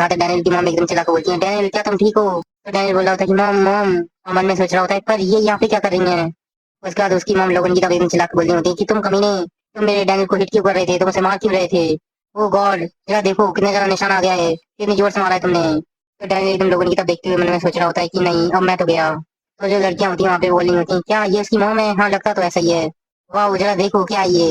दिखाते डैनियल की मॉम एकदम चिल्ला के बोलती है, डैनियल क्या तुम ठीक हो? तो डैनियल बोल रहा होता है कि मॉम मॉम, और मन में सोच रहा होता है पर ये यहाँ पे क्या कर रही है। उसके बाद उसकी मॉम लोगन की तब एकदम चिल्ला के बोल रही होती है कि तुम कमीने, तुम मेरे डैनियल को हिट क्यों कर रहे थे, तुम उसे मार क्यों रहे थे? ओ गॉड, जरा देखो कितना ज्यादा निशान आ गया है, कितनी जोर से मारा है तुमने। तो डैनियल एकदम लोगन की तब देखते हुए मन में सोच रहा होता है कि नहीं अब मैं तो गया। तो जो लड़कियां होती हैं वहाँ पे बोल रही होती हैं, क्या ये उसकी मॉम है? हाँ लगता तो ऐसा ही है। वाह जरा देखो क्या ये,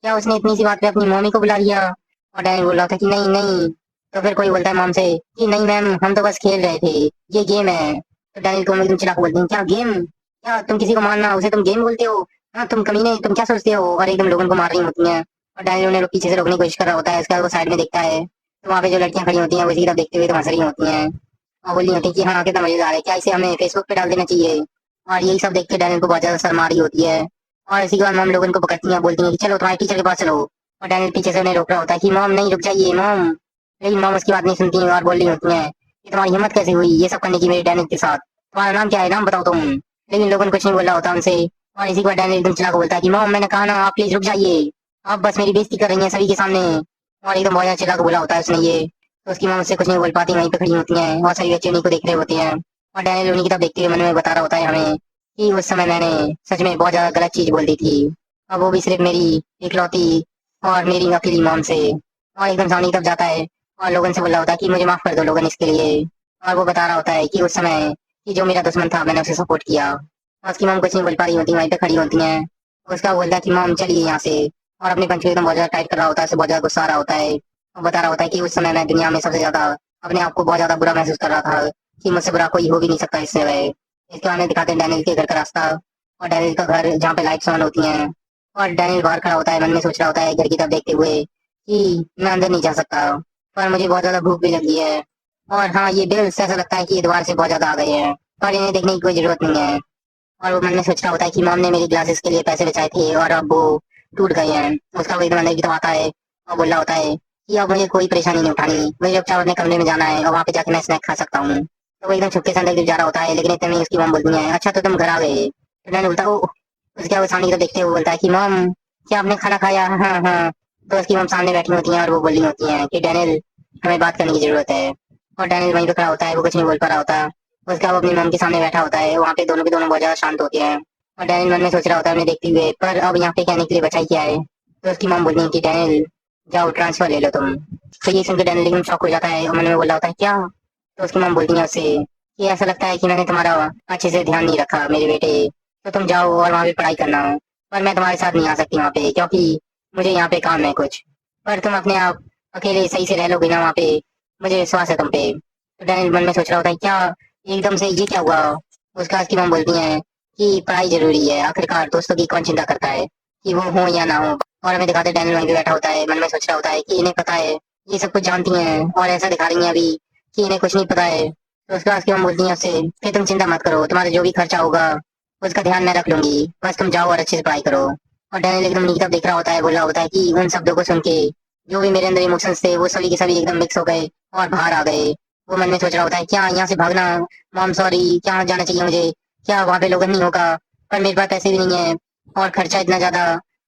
क्या उसने इतनी सी बात पे अपनी मम्मी को बुला लिया। और डैनियल बोल रहा था कि नहीं नहीं। तो फिर कोई बोलता है मॉम से कि नहीं मैम हम तो बस खेल रहे थे, ये गेम है। तो डैनियल को एकदम चिल्ला के बोलते हैं, क्या गेम? क्या तुम किसी को मारना उसे तुम गेम बोलते हो? हाँ तुम कमीने, तुम क्या सोचते हो? और एकदम लोगों को मार रही होती हैं। और डैनियल उन्हें पीछे से रोकने की कोशिश कर रहा होता है। उसके बाद वो साइड में देखता है तो वहाँ पे जो लड़कियां खड़ी होती हैं वो इसी की तरफ देखते हुए तो हंस रही होती हैं और बोल रही होती है कि हाँ कितना मजेदार है, क्या इसे हमें फेसबुक पे डाल देना चाहिए। और यही सब देख के डैनियल को बहुत ज्यादा शर्म आ रही होती है। और इसी के बाद मॉम लोग उनको पकड़ती हैं, बोलती हैं कि चलो तुम्हारे टीचर के पास चलो। और डैनियल पीछे से उन्हें रोक रहा होता है कि मॉम नहीं रुक जाइए मॉम। लेकिन मॉम उसकी बात नहीं सुनती हैं और बोल रही होती हैं कि तुम्हारी हिम्मत कैसे हुई ये सब करने की मेरे डैनियल के साथ, तुम्हारा नाम क्या है, नाम बताओ तुम। लेकिन लोगों कुछ नहीं बोल रहा होता उनसे। और इसी के बाद डैनियल एकदम चिल्ला के बोलता है कि मॉम मैंने कहा ना आप प्लीज रुक जाइए, आप बस मेरी बेइज्जती कर रही हैं सभी के सामने। और एकदम बहुत ज्यादा चिल्ला के बोला होता है उसने ये। तो उसकी मॉम उससे कुछ नहीं बोल पाती, वहीं पे खड़ी होती हैं और सभी बच्चे उन्हीं को देख रहे होते हैं। और डैनियल उन्हीं की तरफ देखते हुए मन में बता रहा होता है हमें कि उस समय मैंने सच में बहुत ज्यादा गलत चीज बोल दी थी, और वो भी सिर्फ मेरी इकलौती और मेरी अकेली मॉम से। और एकदम सामने की तरफ जाता है और लोगन से बोल रहा होता है कि मुझे माफ कर दो लोगन इसके लिए। और वो बता रहा होता है कि उस समय कि जो मेरा दुश्मन था मैंने उसे सपोर्ट किया। और उसकी मॉम कुछ नहीं बोल पा रही होती, वहीं पे खड़ी होती हैं। उसका बोलता है कि मॉम चलिए यहाँ से। और अपने पंच को एकदम बहुत ज्यादा टाइट कर रहा होता है, उसे बहुत ज्यादा गुस्सा आ रहा होता है। और बता रहा होता है कि उस समय मैं दुनिया में सबसे ज्यादा अपने आप को बहुत ज्यादा बुरा महसूस कर रहा था, कि मुझसे बुरा कोई हो भी नहीं सकता इससे वह। इसके बाद में दिखाते हैं डैनियल के घर का रास्ता और डैनियल का घर जहाँ पे लाइट्स ऑन होती हैं। और डैनियल बाहर खड़ा होता है, मन में सोच रहा होता है घर की तरफ देखते हुए कि मैं अंदर नहीं जा सकता, पर मुझे बहुत ज्यादा भूख भी लगी है। और हाँ ये बिल्स ऐसा लगता है कि ये दोबारा से बहुत ज्यादा आ गए हैं और इन्हें देखने की कोई जरूरत नहीं है। और वो मन में सोच रहा होता है कि मॉम ने मेरी ग्लासेस के लिए पैसे बचाए थे और अब वो टूट गए हैं। उसका वो एकदम अंदर की तरफ आता है और बोल रहा होता है कि अब मुझे कोई परेशानी नहीं उठानी, मुझे अब चार अपने कमरे में जाना है और वहाँ पे जाके मैं स्नैक खा सकता हूँ। तो वो एकदम छुपके से अंदर की तरफ जा रहा होता है, लेकिन इतने में ही उसकी मॉम बोलती है, अच्छा तो तुम घर आ गए। तो मैंने बोलता हूँ, उसके वो सामने की तरफ देखते हुए बोलता है कि मॉम क्या आपने खाना खाया? हाँ हाँ। तो उसकी मॉम सामने बैठी होती है और वो बोल रही होती है कि डैनियल हमें बात करने की जरूरत है। और डैनियल वहीं पे खड़ा होता है, वो कुछ नहीं बोल पा रहा होता। उसका वो अपनी मॉम के सामने बैठा होता है, वहाँ पे दोनों के दोनों बहुत ज्यादा शांत होते हैं। और डैनियल मन में सोच रहा होता है उन्हें देखते हुए, पर अब यहाँ पे कहने के लिए बचा ही क्या है। तो उसकी मॉम बोलती है कि डैनियल जाओ ट्रांसफर ले लो तुम। तो ये सुनकर डैनियल एकदम शॉक हो जाता है और मन में बोल रहा होता है क्या? तो उसकी मॉम बोलती है उससे कि ऐसा लगता है कि मैंने तुम्हारा अच्छे से ध्यान नहीं रखा मेरे बेटे, तो तुम जाओ और वहाँ पे पढ़ाई करना, पर मैं तुम्हारे साथ नहीं आ सकती वहाँ पे क्योंकि मुझे यहाँ पे काम है कुछ। पर तुम अपने आप अकेले सही से रह लोगे ना वहाँ पे, मुझे विश्वास है तुम पे। तो डैनियल मन में सोच रहा होता है क्या एकदम से ये क्या हुआ। उसका उसकी मॉम बोलती है कि पढ़ाई जरूरी है, आखिरकार दोस्तों की कौन चिंता करता है कि वो हो या ना हो। और हमें दिखाते डैनियल वहीं पे बैठा होता है, मन में सोच रहा होता है कि इन्हें पता है, ये सब कुछ जानती हैं और ऐसा दिखा रही हैं अभी कि इन्हें कुछ नहीं पता है। तो उसके बाद उसकी मॉम बोलती है उससे कि तुम चिंता मत करो, तुम्हारा जो भी खर्चा होगा उसका ध्यान मैं रख लूंगी, बस तुम जाओ और अच्छे से पढ़ाई करो। और डैनियल एकदम नीचे देख रहा होता है, बोल रहा होता है कि उन शब्दों को सुन के जो भी मेरे अंदर इमोशंस थे वो सभी के सभी एकदम मिक्स हो गए और बाहर आ गए। वो मन में सोच रहा होता है क्या यहाँ से भागना, मॉम सॉरी क्या जाना चाहिए मुझे, क्या वहाँ पे लोग नहीं होगा, पर मेरे पास पैसे भी नहीं है और खर्चा इतना ज्यादा,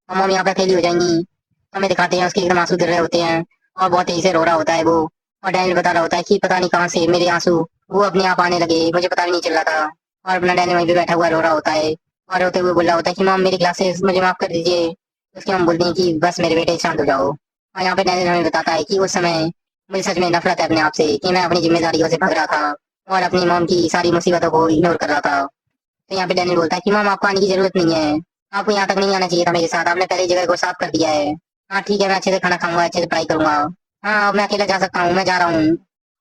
और मॉम यहाँ पे अकेली हो जाएंगी। हमें दिखाते हैं उसके एकदम आंसू गिर रहे होते हैं और बहुत तेजी से रो रहा होता है वो। और डैनियल बता रहा होता है कि पता नहीं कहाँ से मेरे आंसू वो अपने आप आने लगे, मुझे पता भी नहीं चल रहा था। और अपना डैनियल वहीं पे बैठा हुआ रो रहा होता है और रोते हुए बोल रहा होता है कि मॉम मेरी क्लासेस मुझे माफ कर दीजिए। उसकी मॉम बोलती है कि बस मेरे बेटे शांत हो जाओ। और यहाँ पे डैनियल हमें बताता है कि उस समय मुझे सच में नफरत है अपने आप से कि मैं अपनी जिम्मेदारियों से भाग रहा था और अपनी मॉम की सारी मुसीबतों को इग्नोर कर रहा था। तो यहाँ पे डैनियल बोलता है कि मॉम आपको आने की जरूरत नहीं है, आपको यहाँ तक नहीं आना चाहिए था मेरे साथ, आपने पहले ही जगह को साफ कर दिया है। हाँ ठीक है मैं अच्छे से खाना खाऊंगा, अच्छे से पढ़ाई करूंगा। हाँ अब मैं अकेला जा सकता हूँ, मैं जा रहा हूँ,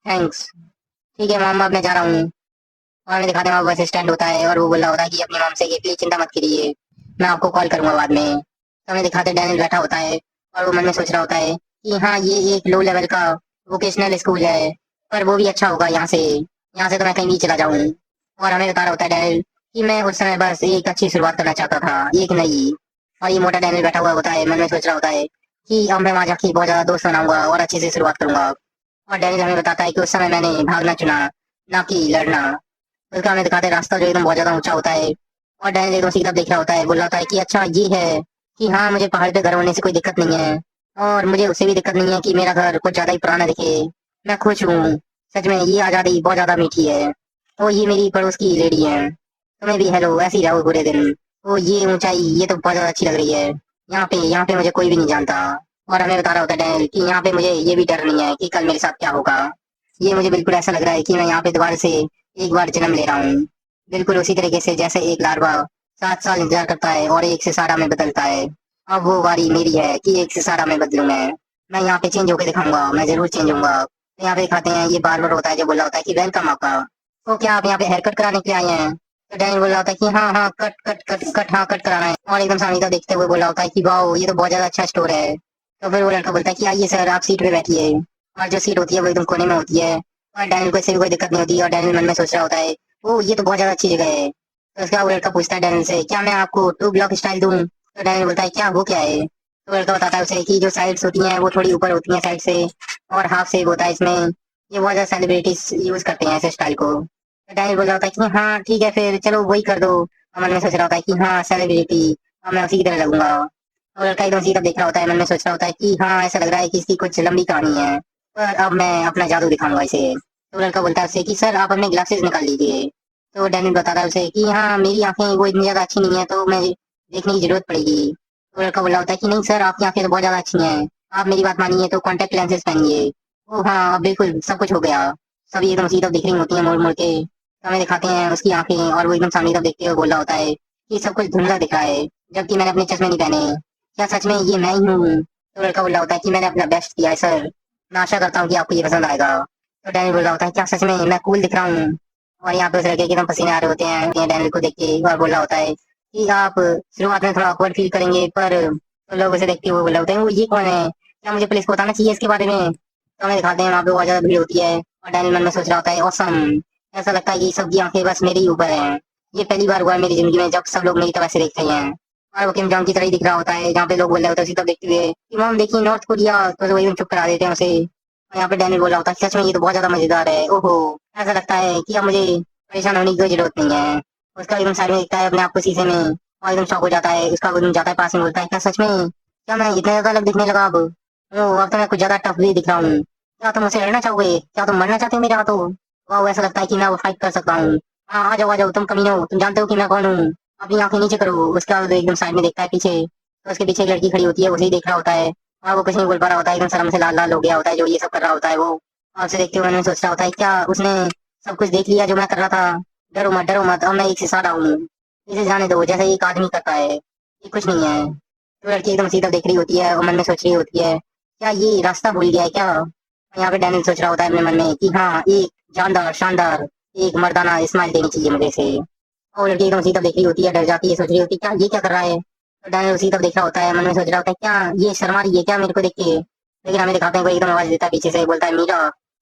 थैंक्स। ठीक है मॉम अब मैं जा रहा हूँ। और हमें दिखाते हैं वहाँ बस स्टैंड होता है और वो बोल रहा होता है कि अपनी मॉम से कि प्लीज चिंता मत करिए, मैं आपको कॉल करूंगा बाद में। तो हमें दिखाते डैनियल बैठा होता है और वो मन में सोच रहा होता है कि हाँ ये एक लो लेवल का वोकेशनल स्कूल है, पर वो भी अच्छा होगा यहाँ से तो मैं कहीं भी चला जाऊँ। और हमें बता रहा होता है डैनियल कि मैं उस समय बस एक अच्छी शुरुआत करना चाहता था, एक नई। और ये मोटा डैनियल बैठा हुआ होता है, मन में सोच रहा होता है कि अब मैं वहाँ जाके बहुत ज्यादा दोस्त बनाऊंगा और अच्छे से शुरुआत करूंगा। और डैनियल हमें बताता है कि उस समय मैंने भागना चुना, ना कि लड़ना। उसका हमें दिखाते हैं रास्ता जो एकदम बहुत ज्यादा ऊंचा होता है। और डैनियल एकदम सीधा देख रहा होता है, बोल रहा होता है कि अच्छा ये है कि हाँ मुझे पहाड़ पे घर होने से कोई दिक्कत नहीं है और मुझे उससे भी दिक्कत नहीं है कि मेरा घर कुछ ज्यादा ही पुराना दिखे। मैं खुश हूँ। सच में ये आजादी बहुत ज्यादा मीठी है। ओ ये मेरी पड़ोस की लेडी है। तुम्हें भी हेलो, ऐसे ही रहो पूरे दिन। ओ ये ऊंचाई, ये तो बहुत ज्यादा अच्छी लग रही है। यहाँ पे मुझे कोई भी नहीं जानता। और हमें बता रहा होता है डैनियल कि यहाँ पे मुझे ये भी डर नहीं है कि कल मेरे साथ क्या होगा। ये मुझे बिल्कुल ऐसा लग रहा है कि मैं यहाँ पे दोबारा से एक बार जन्म ले रहा हूँ। बिल्कुल उसी तरीके से जैसे एक लार्वा 7 साल इंतजार करता है और एक सितारा में बदलता है। अब वो बारी मेरी है कि एक सितारा में बदलूं मैं यहाँ पे चेंज होकर दिखाऊंगा, मैं जरूर चेंज होऊंगा। तो यहाँ पे दिखाते हैं, ये बार बार होता है जो बोल रहा होता है कि वेलकम आपका। तो क्या आप यहाँ पे हेयर कट कराने के लिए आए हैं? तो डैनियल बोल रहा होता है कि हाँ हाँ, कट कट कट कट, हाँ कट कराना है। और एकदम सामने का देखते हुए बोल रहा होता है कि वाह, ये तो बहुत ज्यादा अच्छा स्टोर है। तो फिर वो लड़का बोलता है कि आइए सर, आप सीट पे बैठिए। और जो सीट होती है वो एकदम कोने में होती है। और डैनियल को इससे भी कोई दिक्कत नहीं होती, और डैनियल मन में सोच रहा होता है ओ ये तो बहुत ज्यादा अच्छी जगह है। तो उसका वो लड़का पूछता है डैनियल से, क्या मैं आपको 2 ब्लॉक स्टाइल दूं? तो डैनियल बोलता है क्या, वो क्या है? तो लड़का बताता है उसे कि जो साइड्स होती हैं वो थोड़ी ऊपर होती हैं साइड से, और हाफ सेव होता है इसमें। ये बहुत ज्यादा सेलिब्रिटीज यूज करते हैं ऐसे स्टाइल को। तो डैनियल बोल रहा होता है कि हाँ ठीक है, फिर चलो वही कर दो। और मन में सोच रहा होता है कि हाँ सेलिब्रिटी, और मैं उसी की तरह लगूंगा। और लड़का एकदम सीधा देख रहा होता है, मन में सोच रहा होता है कि हाँ ऐसा लग रहा है कि इसकी कुछ लंबी कहानी है, पर अब मैं अपना जादू दिखाऊंगा इसे। तो लड़का बोलता है उसे कि सर आप अपने ग्लासेस निकाल लीजिए। तो डैनियल बताता है उसे कि हाँ मेरी आंखें वो इतनी ज्यादा अच्छी नहीं है, तो मैं देखने की जरूरत पड़ेगी। तो लड़का बोला होता है कि नहीं सर, आपकी आंखें तो बहुत ज्यादा अच्छी हैं, आप मेरी बात मानिए तो कॉन्टेक्ट लेंसेज पहनिए। ओ हाँ, अब बिल्कुल सब कुछ हो गया। सभी एकदम सीधा दिख रही होती है मोड़ मोड़ के। तो हमें दिखाते हैं उसकी आंखें, और वो एकदम सामने की तरफ देखते हुए बोल रहा होता है कि सब कुछ धुंधला दिख रहा है, जबकि मैंने अपने चश्मे नहीं पहने। क्या सच में ये मैं ही हूँ? तो लड़का बोल रहा होता है कि मैंने अपना बेस्ट किया है सर, मैं आशा करता हूँ कि आपको ये पसंद आएगा। तो डैनियल बोल रहा होता है क्या सच में मैं कूल दिख रहा हूँ? और यहाँ पे उस लड़के के एकदम पसीने आ रहे होते हैं डैनियल को देख के, और बोल रहा होता है कि आप शुरुआत में थोड़ा awkward फील करेंगे, पर तो लोग उसे देखते हुए बोल रहे होते हैं वो ये कौन है, क्या मुझे पुलिस को बताना चाहिए इसके बारे में? तो हमें दिखाते हैं वहाँ पे बहुत ज्यादा भीड़ होती है, और डैनियल मन में सोच रहा होता है ऑसम, ऐसा लगता है कि सबकी आंखें बस मेरे ही ऊपर हैं। ये पहली बार हुआ है मेरी जिंदगी में जब सब लोग मेरी तरफ से देख रहे हैं। और वो किम जोंग की तरह ही दिख रहा होता है, जहाँ पे लोग बोल रहे होते हैं उसी तरफ देखते हुए कि मॉम देखिए नॉर्थ कोरिया, तो वो एकदम चुप करा देते हैं उसे। और यहाँ पे डैनियल बोल रहा होता है सच में ये तो बहुत ज्यादा मजेदार है, ओहो ऐसा लगता है कि अब मुझे परेशान होने की कोई जरूरत नहीं है। उसका एकदम साइड में देखता है अपने आप को शीशे में, और एकदम शॉक हो जाता है। उसका एकदम जाता है पास में, बोलता है क्या सच में, क्या मैं इतना ज्यादा अलग दिखने लगा अब? ओ अब तो मैं कुछ ज्यादा टफ भी दिख रहा हूँ। क्या तुम मुझसे लड़ना चाहोगे? क्या तुम मरना चाहते हो मेरे हाथों? वाह, ऐसा लगता है कि मैं वो फाइट कर सकता हूँ। हाँ आ जाओ, तुम कमीने हो, तुम जानते हो कि मैं कौन हूँ। अपनी आंखें नीचे करो। उसका एकदम साइड में देखता है पीछे, तो उसके पीछे एक लड़की खड़ी होती है, उसे ही देख रहा होता है। और वो कुछ नहीं बोल पा रहा होता है, एकदम शर्म से लाल लाल हो गया होता है जो ये सब कर रहा होता है वो। और उसे देखते हुए मैंने सोच रहा होता है क्या उसने सब कुछ देख लिया जो मैं कर रहा था? डरो मत, अब मैं एक सितारा हूँ, इसे जाने दो जैसे एक आदमी करता है, ये कुछ नहीं है। तो लड़की एकदम सीधा देख रही होती है और मन में सोच रही होती है क्या ये रास्ता भूल गया है क्या? यहाँ पे डैनियल सोच रहा होता है अपने मन में कि हाँ, एक जानदार शानदार एक मर्दाना स्माइल देनी चाहिए मुझे से। और लड़की एकदम सीधा देख रही होती है, डर जाती है, सोच रही होती है क्या ये क्या कर रहा है? तो डैनियल उसी तरफ देख रहा होता है, मन में सोच रहा होता है क्या ये शर्मा रही है क्या मेरे को देख के? लेकिन हमें दिखाते हैं कोई एकदम आवाज देता है पीछे से, बोलता है मीरा,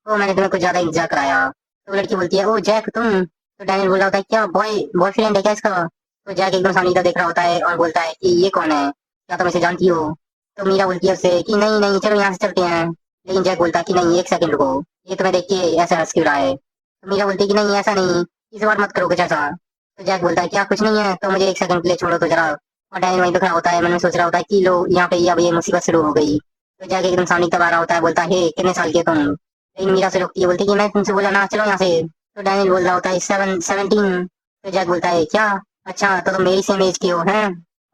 ओ मैंने तुम्हें कुछ ज्यादा इंतजार कराया। तो लड़की बोलती है ओ जैक तुम? तो डैनियल बोल रहा होता है क्या बॉयफ्रेंड है क्या इसका? तो जैक एकदम सामने की तरफ देख रहा होता है और बोलता है कि ये कौन है, क्या तुम इसे जानती हो? तो मीरा बोलती है उससे कि नहीं नहीं, चलो यहाँ से चलते हैं। लेकिन जैक बोलता है कि नहीं, एक सेकंड रुको, ये तुम्हें देख के ऐसा हंस क्यों रहा है? तो मीरा बोलती है कि नहीं ऐसा नहीं, इस बार मत करो कुछ ऐसा। तो जैक बोलता है क्या कुछ नहीं है, तो मुझे एक सेकंड के लिए छोड़ो तो जरा। और डैनियल वहीं पे खड़ा होता है, मन में सोच रहा होता है कि लो यहाँ पे अब ये मुसीबत शुरू हो गई। तो जैक एकदम सामने की तरफ आ रहा होता है, बोलता है हे कितने साल के हो तुम? लेकिन मीरा से रोकती है, बोलती है कि मैं तुमसे बोला ना चलो यहाँ से। तो डैनियल बोल रहा होता है 17। तो जैक बोलता है क्या, अच्छा तो तुम मेरी सेम एज के हो हैं?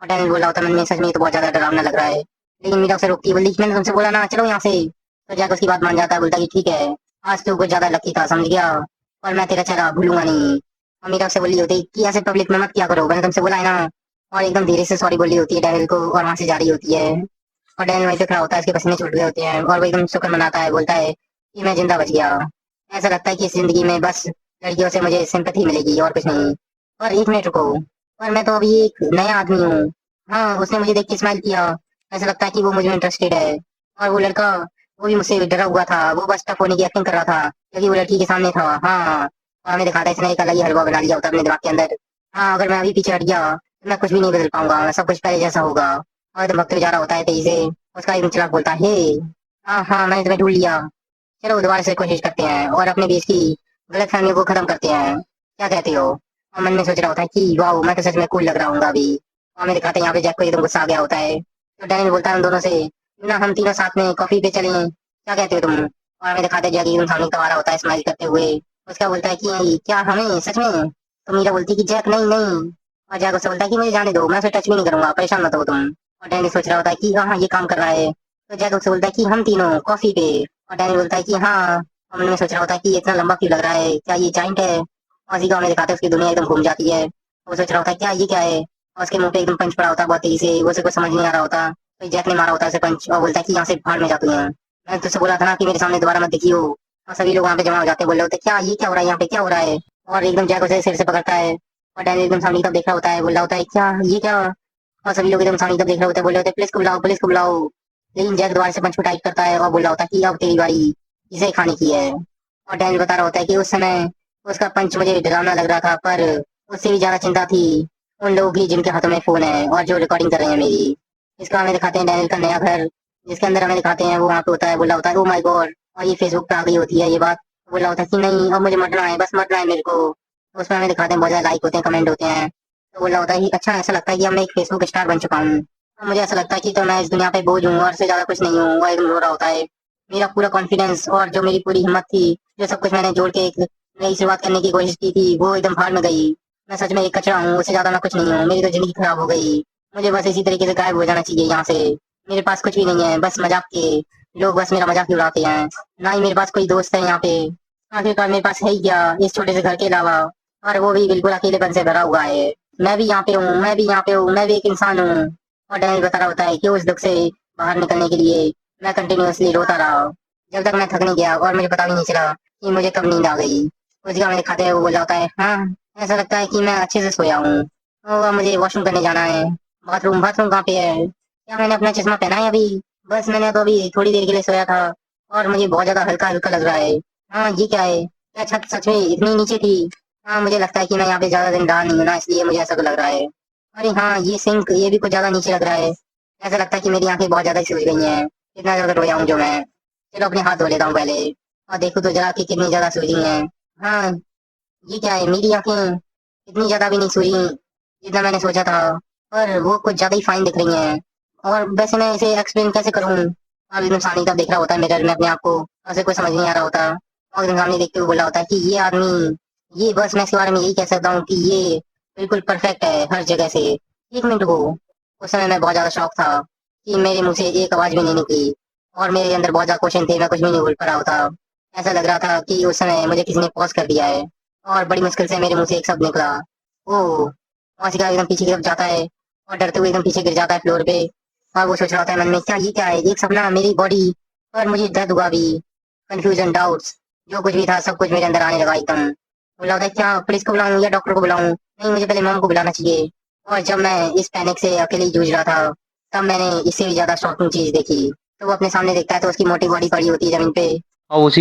और डैनियल बोल रहा होता है मन में सच में ये तो बहुत ज्यादा डरावना लग रहा है। लेकिन मीरा उसे रोकती है, बोलती मैंने तुमसे बोला ना चलो यहाँ से। तो जैक उसकी बात मान जाता है, बोलता है कि ठीक है, आज तो कुछ ज्यादा लकी था समझ गया, और मैं तेरा चेहरा भूलूंगा नहीं। और मीरा उससे बोली होती है कि ऐसे पब्लिक में मत किया करो, मैंने तुमसे बोला है ना। और एकदम धीरे से सॉरी बोली होती है डैनियल को, और वहां से जा रही होती है। और डैनियल वहीं पे खड़ा होता है, उसके पसीने छूट गए होते हैं, और वो एकदम शुक्र मनाता है, बोलता है कि मैं जिंदा बच गया। ऐसा लगता है कि इस जिंदगी में बस लड़कियों से मुझे सिंपैथी मिलेगी और कुछ नहीं। और एक मिनट रुको, पर मैं तो अभी एक नया आदमी हूँ। हाँ, उसने मुझे देख के स्माइल किया, ऐसा लगता है कि वो मुझ में इंटरेस्टेड है। और वो लड़का, वो भी मुझसे डरा हुआ था, वो बस टफ होने की एक्टिंग कर रहा था क्योंकि वो लड़की के सामने था। हाँ, और हमें दिखाता है इसने एक अलग ही हलवा बना लिया होता है अपने दिमाग के अंदर। हाँ, अगर मैं अभी पीछे हट गया तो मैं कुछ भी नहीं बदल पाऊंगा, सब कुछ पहले जैसा होगा। और एकदम वक्त जा रहा होता है तेजी से। उसका एकदम चिराग बोलता है हे, हाँ हाँ मैंने तुम्हें ढूंढ लिया, चलो दोबारा से कोशिश करते हैं और अपने बीच की गलत फहमियों को खत्म करते हैं, क्या कहते हो? और मन में सोच रहा होता है कि वाह, मैं तो सच में कूल लग रहा हूँ अभी। और हमें दिखाते हैं यहाँ पे जैक को एकदम गुस्सा आ गया होता है। तो डैनियल बोलता है उन दोनों से ना हम तीनों साथ में कॉफी पे चलें, क्या कहते हो तुम? और हमें दिखाते जैक एकदम सामने कमा रहा होता है स्माइल करते हुए। उसका बोलता है कि क्या हमें सच में? तो मीरा बोलती है कि जैक नहीं नहीं। और जैक उससे बोलता है कि मुझे जाने दो, मैं उसे टच भी नहीं करूंगा, परेशान मत हो तुम। और डैनी सोच रहा होता है कि हाँ हाँ ये काम कर रहा है। तो जैक उससे बोलता है कि हम तीनों कॉफी पे। और डैनी बोलता है कि हाँ। और मन में सोच रहा होता है कि ये इतना लंबा क्यों लग रहा है, क्या ये जाइंट है? और इसी गाँव में दिखाते हैं उसकी दुनिया एकदम घूम जाती है। वो सोच रहा होता है क्या ये क्या है। और उसके मुंह पे एकदम पंच पड़ा होता है बहुत तेजी से, वो उसे कुछ समझ नहीं आ रहा होता। तो जैक ने मारा होता है उसे पंच और बोलता है कि यहाँ से भाड़ में जा तू यहाँ। मैंने तुझसे बोला था ना कि मेरे सामने दोबारा मत दिखियो। और सभी लोग वहाँ पे जमा हो जाते हैं, बोल रहे होते हैं, क्या ये क्या हो रहा है, यहाँ पे क्या हो रहा है? और एकदम जैक उसे सिर से पकड़ता है। और डैनी एकदम सामने की तरफ देख रहा होता है, बोल रहा होता है क्या ये क्या? और सभी लोग एकदम सामने की तरफ देख रहे होते हैं, बोल रहे होते हैं पुलिस को बुलाओ, पुलिस को बुलाओ। लेकिन जैक दोबारा से पंच को टाइट करता है और बोल रहा होता है कि अब तेरी बारी, इसे खाने की है। और डैनी बता रहा होता है कि उस समय उसका पंच मुझे डरावना लग रहा था, पर उससे भी ज्यादा चिंता थी उन लोगों की जिनके हाथों में फोन है और जो रिकॉर्डिंग कर रहे हैं मेरी। इसका हमें दिखाते हैं डैनियल का नया घर, जिसके अंदर हमें दिखाते हैं वो वहाँ पे होता है, बोला होता है ओ माय गॉड। और ये फेसबुक पे आ गई होती है ये बात। बोला होता है कि नहीं अब मुझे मरना है, बस मरना है मेरे को। तो उसमें हमें दिखाते हैं बहुत ज्यादा लाइक होते हैं, कमेंट होते हैं। तो बोला होता है कि अच्छा ऐसा लगता है कि अब मैं एक फेसबुक स्टार बन चुका हूँ। तो मुझे ऐसा लगता है कि तो मैं इस दुनिया पे बोझ हूँ और से ज्यादा कुछ नहीं हूँ। वो एकदम रो रहा होता है। मेरा पूरा कॉन्फिडेंस और जो मेरी पूरी हिम्मत थी, जो सब कुछ मैंने जोड़ के एक नई शुरुआत करने की कोशिश की थी, वो एकदम भाड़ में गई। मैं सच में एक कचरा हूँ, उससे ज्यादा मैं कुछ नहीं हूँ, मेरी तो जिंदगी खराब हो गई। मुझे बस इसी तरीके से गायब हो जाना चाहिए यहाँ से। मेरे पास कुछ भी नहीं है, बस मजाक के लोग बस मेरा मजाक ही उड़ाते हैं। ना ही मेरे पास कोई दोस्त है यहाँ पे। आखिरकार मेरे पास है ही क्या इस छोटे से घर के अलावा, और वो भी बिल्कुल अकेलेपन से भरा हुआ है। मैं भी यहाँ पे हूँ, मैं भी यहाँ पे हूँ, मैं भी एक इंसान हूँ। और डैनियल बता रहा होता है कि उस दुख से बाहर निकलने के लिए मैं कंटिन्यूअसली रोता रहा, जब तक मैं थक नहीं गया और मुझे पता भी नहीं चला कि मुझे कब नींद आ गई। उस जगह में खाते हुए वो बोला होता है हाँ, ऐसा लगता है कि मैं अच्छे से सोया हूँ। और अब मुझे वॉशरूम करने जाना है। बाथरूम बाथरूम कहाँ पे है? क्या मैंने अपना चश्मा पहना है अभी? बस मैंने तो अभी थोड़ी देर के लिए सोया था और मुझे बहुत ज्यादा हल्का हल्का लग रहा है। हाँ ये क्या है? क्या छत सच में इतनी नीचे थी? हाँ मुझे लगता है कि मैं यहाँ पे ज्यादा दिन रहा नहीं हूँ ना, इसलिए मुझे ऐसा लग रहा है। अरे हाँ ये सिंक ये भी कुछ ज्यादा नीचे लग रहा है। ऐसा लगता है कि मेरी आंखें बहुत ज्यादा सूज गई हैं, इतना ज्यादा रोया हूँ जो मैं। चलो अपने हाथ धो लेता हूँ पहले और देखो तो जरा कि कितनी ज्यादा सूजी हैं। हाँ ये क्या है, मेरी आंखें इतनी ज्यादा भी नहीं सूजी जितना मैंने सोचा था, पर वो कुछ ज्यादा ही फाइन दिख रही हैं। और वैसे मैं इसे एक्सप्लेन कैसे करूँ? अब एकदम सामने का देख रहा होता है मिरर में अपने आप को, और उसे कुछ समझ नहीं आ रहा होता। और एकदम सामने देखते हुए बोला होता है कि ये आदमी, ये बस मैं इसके बारे में यही कह सकता हूँ कि ये बिल्कुल परफेक्ट है हर जगह से। एक मिनट को उस समय मैं बहुत ज्यादा शौक था कि मेरे मुंह से एक आवाज भी नहीं निकली, और मेरे अंदर बहुत ज्यादा क्वेश्चन थे, मैं कुछ भी नहीं बोल पा रहा होता। ऐसा लग रहा था कि उस समय मुझे किसी ने पॉज कर दिया है और बड़ी मुश्किल से मेरे मुंह से एक शब्द निकला, ओह। और सिक्का एकदम पीछे की तरफ जाता है और डरते हुए एकदम पीछे गिर जाता है फ्लोर पे। और वो सोच रहा होता है मन में, क्या ये क्या है, एक सपना मेरी बॉडी। और मुझे दर्द हुआ भी, कंफ्यूजन डाउट्स जो कुछ भी था सब कुछ मेरे अंदर आने लगा एकदम। बोला होता है क्या पुलिस को बुलाऊं या डॉक्टर को बुलाऊं? नहीं मुझे पहले मॉम को बुलाना चाहिए। और जब मैं इस पैनिक से अकेले ही जूझ रहा था, तब मैंने इससे भी ज्यादा शॉकिंग चीज देखी। तो वो अपने सामने देखता है तो उसकी मोटी बॉडी पड़ी होती है जमीन पे। और उसी